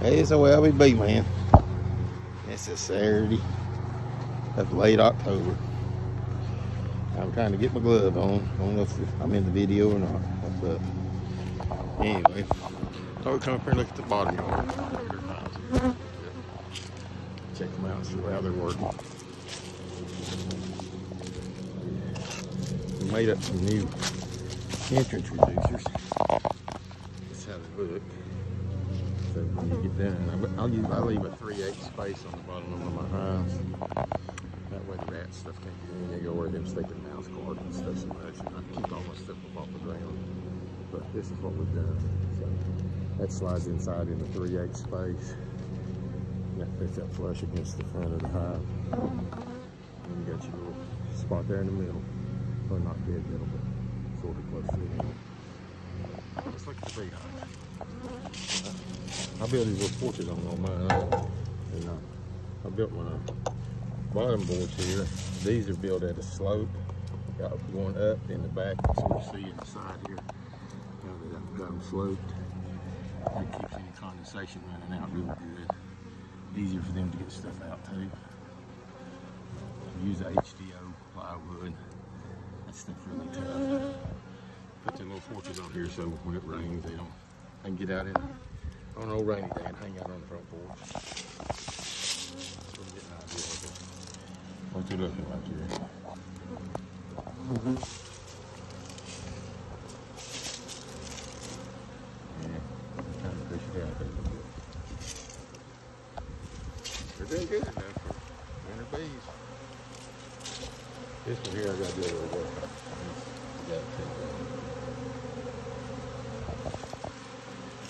It's a way we be, man. It's a Saturday of late October. I'm trying to get my glove on. I don't know if I'm in the video or not, but anyway, thought we'd come up here and look at the bottom yard. Check them out and see how they're working. We made up some new entrance reducers. That's how they look. So when you get down, I leave a 3/8 space on the bottom of my house. That way the rat stuff can't get in. They go where them stinking mouse guard and stuff so much. And I keep all my stuff up off the ground. But this is what we've done. So that slides inside in the 3/8 space. And that fits up flush against the front of the hive. And you got your little spot there in the middle. Well, not dead middle, but sort of close to the middle. Just like the free hive. I built these little porches on mine. And I built my bottom boards here. These are built at a slope. Got going up in the back. You sort of see in the side here. Now that I've got them sloped. That keeps any condensation running out real good. Easier for them to get stuff out too. Use the HDO plywood. That stuff's really tough. Put the little porches on here so when it rains they can get out in on an old rainy day and hang out on the front porch. So we get an idea of it. What you looking like here? Yeah, I'm trying to push it out there a little bit. They're doing good enough for winter bees. This one here I got to do a little work on.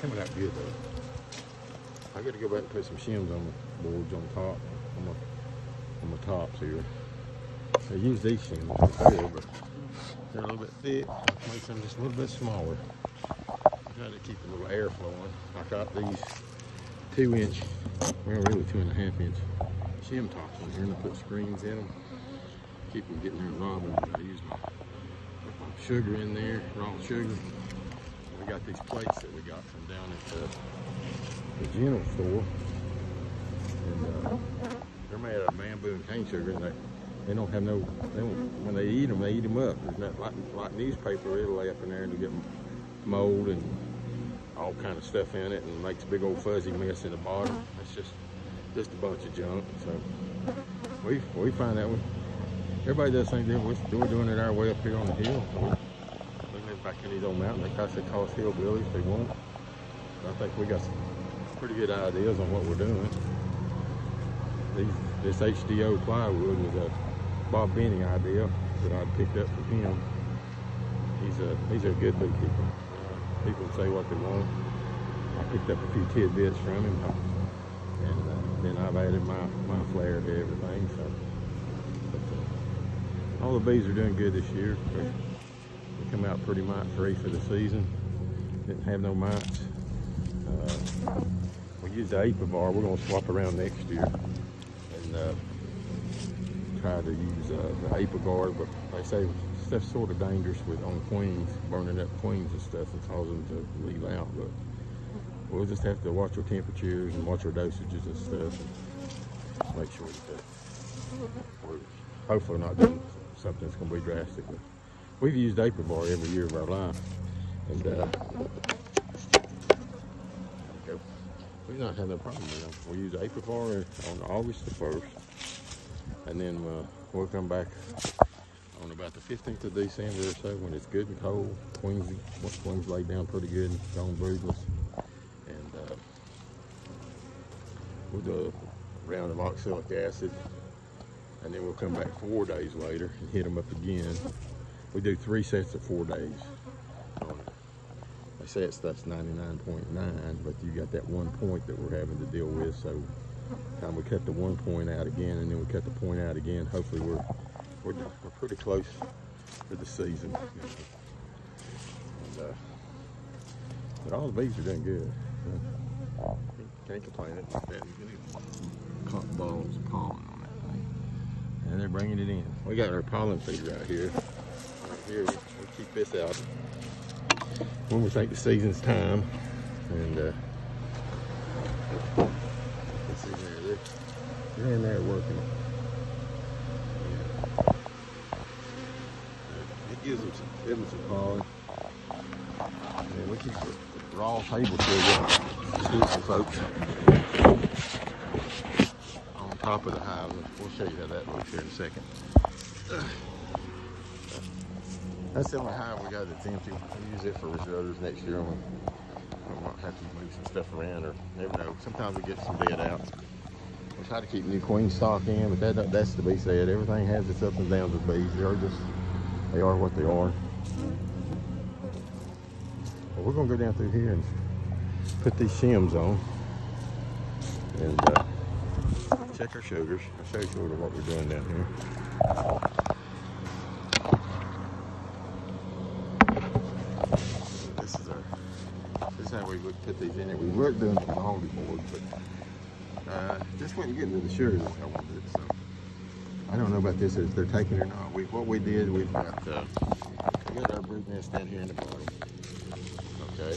Coming out good though. I got to go back and put some shims on the boards on top, on the tops here. I use these shims before, but they're a little bit thick. Makes them just a little bit smaller. I try to keep a little air flowing. I got these 2-inch, well really 2.5-inch shim tops on here, and I put screens in them. Keep them getting there robbing. I use my sugar in there, raw sugar. We got these plates that we got from down at the general store, and they're made out of bamboo and cane sugar, and they don't have no. When they eat them up. There's not like newspaper. It'll lay up in there and get mold and all kind of stuff in it, and makes a big old fuzzy mess in the bottom. It's just a bunch of junk. So we find that one. Everybody does think that we're doing it our way up here on the hill. We live back in these old mountains. They call us hillbillies. They won't. But I think we got some pretty good ideas on what we're doing. This HDO plywood was a Bob Benny idea that I picked up from him. He's a good beekeeper. People say what they want. I picked up a few tidbits from him, and then I've added my flair to everything. So. All the bees are doing good this year. They come out pretty mite free for the season. Didn't have no mites. We use the Apivar. We're going to swap around next year and try to use the Apivar, but they say stuff's sort of dangerous on queens, burning up queens and stuff and causing them to leave out. But we'll just have to watch our temperatures and watch our dosages and stuff and make sure that we're hopefully not doing something that's going to be drastic. But we've used Apivar every year of our life, and we've not had no problem with them. We use Apivar on August the 1st, and then we'll come back on about the 15th of December or so when it's good and cold. Queens lay down pretty good and gone broodless, and we'll do a round of oxalic acid. And then we'll come back 4 days later and hit them up again. We do 3 sets of 4 days. They say it's stuff's 99.9, but you got that 1 point that we're having to deal with. So time we cut the 1 point out again, and then we cut the point out again. Hopefully we're pretty close for the season. And, but all the bees are doing good. Can't complain. It's that cotton balls of pollen on that thing. And they're bringing it in. We got our pollen feeder out here. Right here, we keep this out when we think the season's time. And They're in there working. Yeah. It gives them some pollen. And we keep the raw table sugar for folks on top of the hive. We'll show you how that looks here in a second. That's the only hive we got that's empty. We use it for reserves next year. We might have to move some stuff around, or never know. Sometimes we get some dead out. We try to keep new queen stock in, but that's to be said. Everything has its ups and downs with bees. They are what they are. Well, we're gonna go down through here and put these shims on and check our sugars. I'll show you sort of what we're doing down here. This is how we would put these in there. We weren't doing it on the board, but just when you get into the sugars, that's how I want to do it. So I don't know about this if they're taking it or not. What we did, we've got our brood nest down here in the bottom. Okay,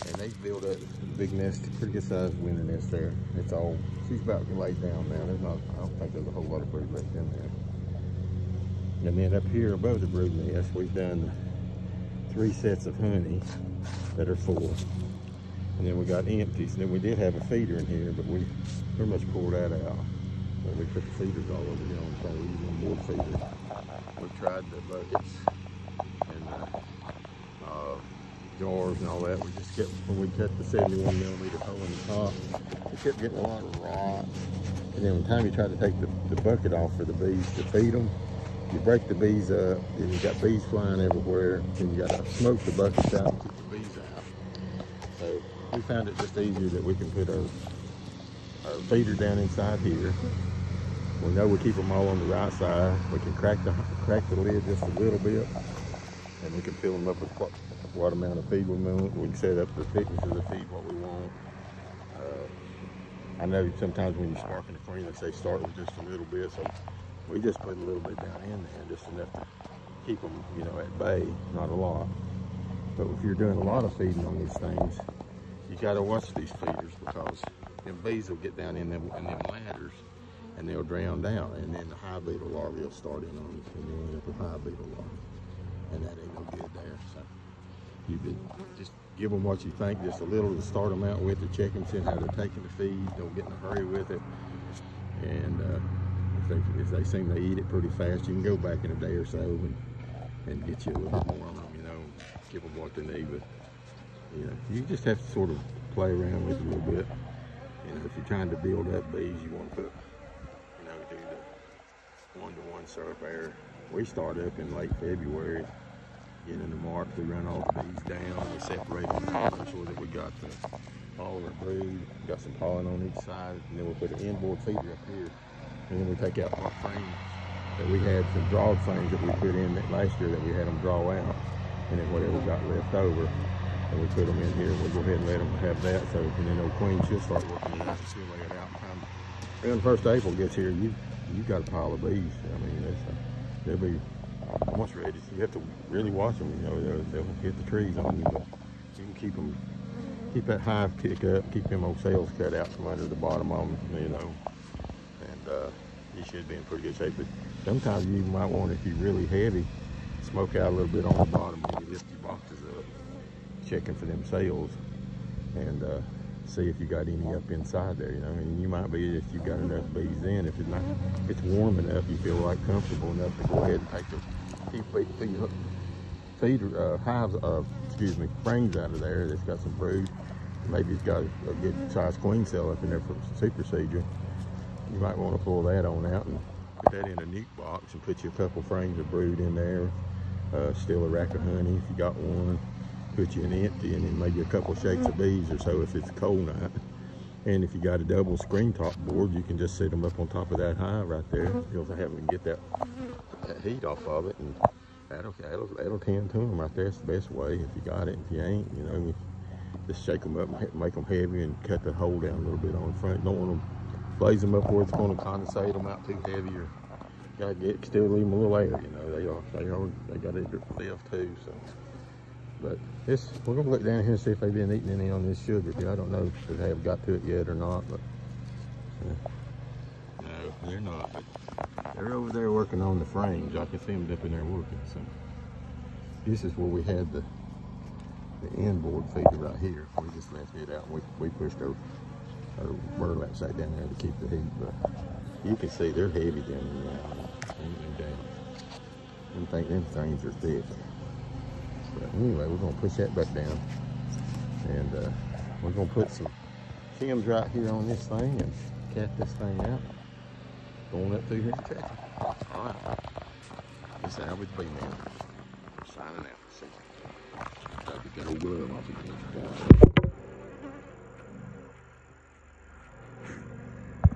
and they built up a big nest, pretty good sized winter nest there. It's all, she's about laid down now. There's not, I don't think there's a whole lot of brood left in there. And then up here above the brood nest, we've done 3 sets of honey that are full. And then we got empties. And then we did have a feeder in here, but we pretty much pulled that out. But we put the feeders all over here on the table, on board feeder. We tried the buckets and jars and all that. We just kept, when we cut the 71mm hole in the top, we kept getting a lot of rot. And then when time you try to take the bucket off for the bees to feed them, you break the bees up, then you got bees flying everywhere, then you got to smoke the buckets out and keep the bees out. So we found it just easier that we can put our feeder down inside here. We know we keep them all on the right side. We can crack the lid just a little bit, and we can fill them up with what amount of feed we want. We can set up the thickness of the feed what we want. I know sometimes when you're sparking the queen, they say start with just a little bit, so we just put a little bit down in there, just enough to keep them, you know, at bay, not a lot. But if you're doing a lot of feeding on these things, you got to watch these feeders, because them bees will get down in them ladders and they'll drown down, and then the hive beetle larvae will start in on them, and you end up with hive beetle larvae, and that ain't no good there. So you just give them what you think, just a little to start them out with, to check and see how they're taking the feed. Don't get in a hurry with it, and if they seem to eat it pretty fast, you can go back in a day or so and get you a little more on them, you know, give them what they need. But you know, you just have to sort of play around with it a little bit. You know, if you're trying to build up bees, you want to put, you know, do the 1-to-1 syrup air. We start up in late February, get into March, we run all the bees down, we separate them, make sure that we got all of our brood, got some pollen on each side, and then we'll put an inboard feeder up here. And then we take out our frames that we had, some drawed frames that we put in that last year that we had them draw out, and then whatever got left over, and we put them in here. We'll go ahead and let them have that. So, and then old queen, she'll start working it out, and she'll lay it out. When the 1st of April gets here, you got a pile of bees. I mean, they'll be almost ready. So you have to really watch them. You know, they'll hit the trees on you, but you can keep that hive kick up, keep them old cells cut out from under the bottom of them, you know. You should be in pretty good shape, but sometimes you might want, if you're really heavy, smoke out a little bit on the bottom when you lift your boxes up, checking for them cells, and see if you got any up inside there, you know. And you might be, if you got enough bees in, if it's warm enough, you feel like comfortable enough to go ahead and take the hives, frames out of there that's got some brood. Maybe it's got a good sized queen cell up in there for seed procedure. You might want to pull that on out and put that in a nuke box and put you a couple frames of brood in there. Still a rack of honey if you got one. Put you an empty, and then maybe a couple shakes of bees or so if it's a cold night. And if you got a double screen top board, you can just set them up on top of that hive right there. You'll have them get that heat off of it, and that'll tend to them right there. It's the best way if you got it. If you ain't, you know, just shake them up and make them heavy and cut the hole down a little bit on the front. Don't want them blaze them up where it's going to condensate them out too heavy, or still leave them a little air. You know, they got it live too. So, but we're gonna look down here and see if they've been eating any on this sugar. I don't know if they have got to it yet or not, but They're not, but they're over there working on the frames. I can see them up in there working. So this is where we had the inboard feeder right here. We just left it out. We pushed our burlap sack down there to keep the heat, but you can see they're heavy down there. I don't think them things are thick. But anyway, we're gonna push that back down, and we're gonna put some shims right here on this thing and cat this thing out. Going up through here and check it. All right. This is Average B Man. Signing out. See. Got the good old glove off again.